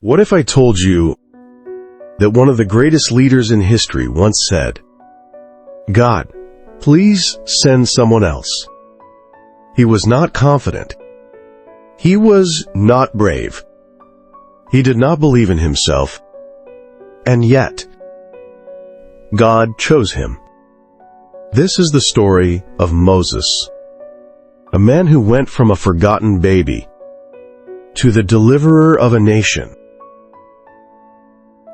What if I told you that one of the greatest leaders in history once said, "God, please send someone else." He was not confident. He was not brave. He did not believe in himself. And yet, God chose him. This is the story of Moses, a man who went from a forgotten baby to the deliverer of a nation.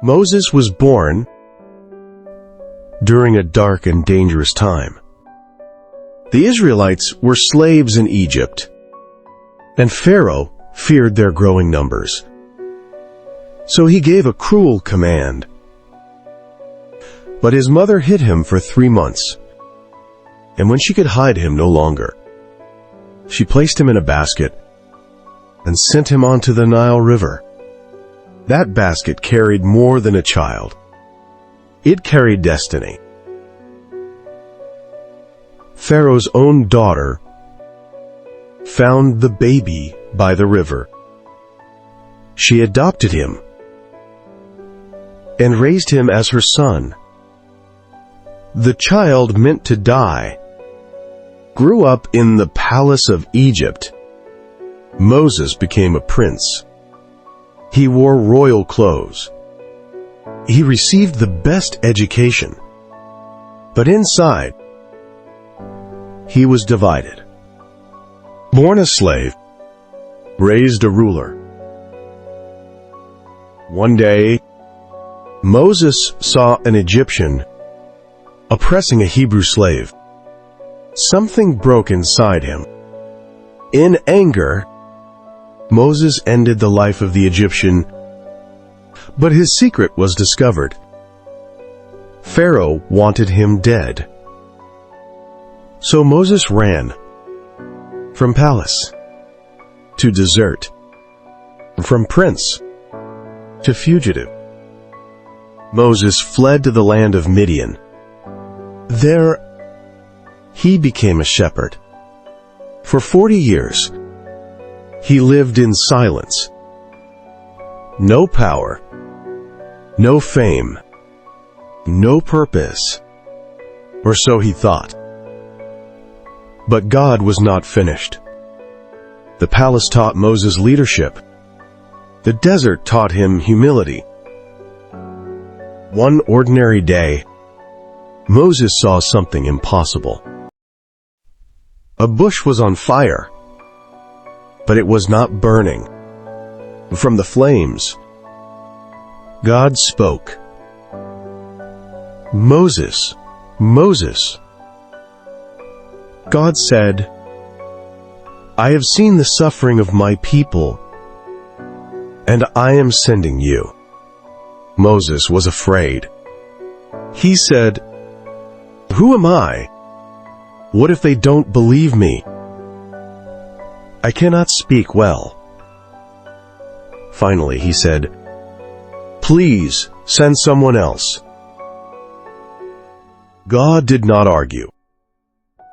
Moses was born during a dark and dangerous time. The Israelites were slaves in Egypt, and Pharaoh feared their growing numbers. So he gave a cruel command. But his mother hid him for 3 months, and when she could hide him no longer, she placed him in a basket and sent him onto the Nile River. That basket carried more than a child. It carried destiny. Pharaoh's own daughter found the baby by the river. She adopted him and raised him as her son. The child, meant to die, grew up in the palace of Egypt. Moses became a prince. He wore royal clothes. He received the best education. But inside, he was divided. Born a slave, raised a ruler. One day, Moses saw an Egyptian oppressing a Hebrew slave. Something broke inside him. In anger, Moses ended the life of the Egyptian, but his secret was discovered. Pharaoh wanted him dead. So Moses ran from palace to desert, from prince to fugitive. Moses fled to the land of Midian. There, he became a shepherd. For 40 years, he lived in silence. No power, no fame, no purpose, or so he thought. But God was not finished. The palace taught Moses leadership. The desert taught him humility. One ordinary day, Moses saw something impossible. A bush was on fire, but it was not burning. From the flames, God spoke, "Moses, Moses." God said, "I have seen the suffering of my people, and I am sending you." Moses was afraid. He said, "Who am I? What if they don't believe me? I cannot speak well." Finally, he said, "Please send someone else." God did not argue.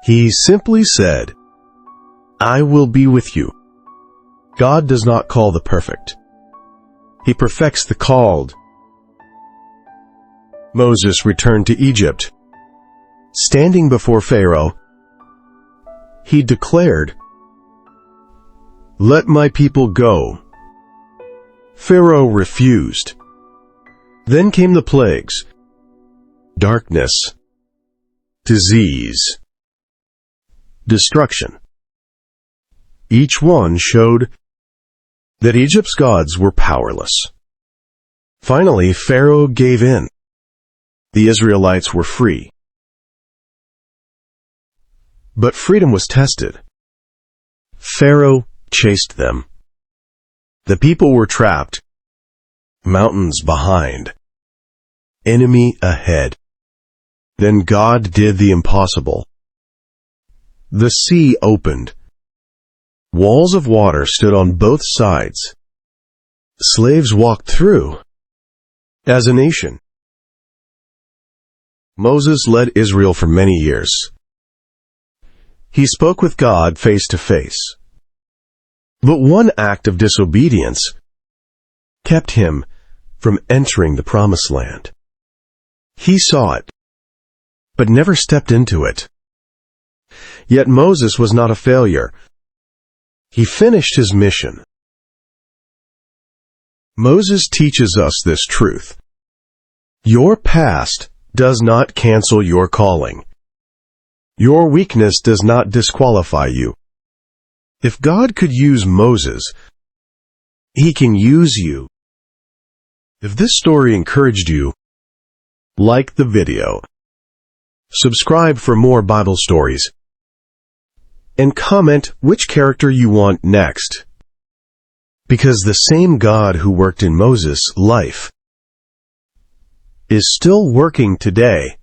He simply said, "I will be with you." God does not call the perfect. He perfects the called. Moses returned to Egypt. Standing before Pharaoh, he declared, "Let my people go." Pharaoh refused. Then came the plagues: darkness, disease, destruction. Each one showed that Egypt's gods were powerless. Finally, Pharaoh gave in. The Israelites were free. But freedom was tested. Pharaoh chased them. The people were trapped. Mountains behind. Enemy ahead. Then God did the impossible. The sea opened. Walls of water stood on both sides. Slaves walked through. As a nation, Moses led Israel for many years. He spoke with God face to face. But one act of disobedience kept him from entering the Promised Land. He saw it, but never stepped into it. Yet Moses was not a failure. He finished his mission. Moses teaches us this truth. Your past does not cancel your calling. Your weakness does not disqualify you. If God could use Moses, He can use you. If this story encouraged you, like the video, subscribe for more Bible stories, and comment which character you want next. Because the same God who worked in Moses' life is still working today.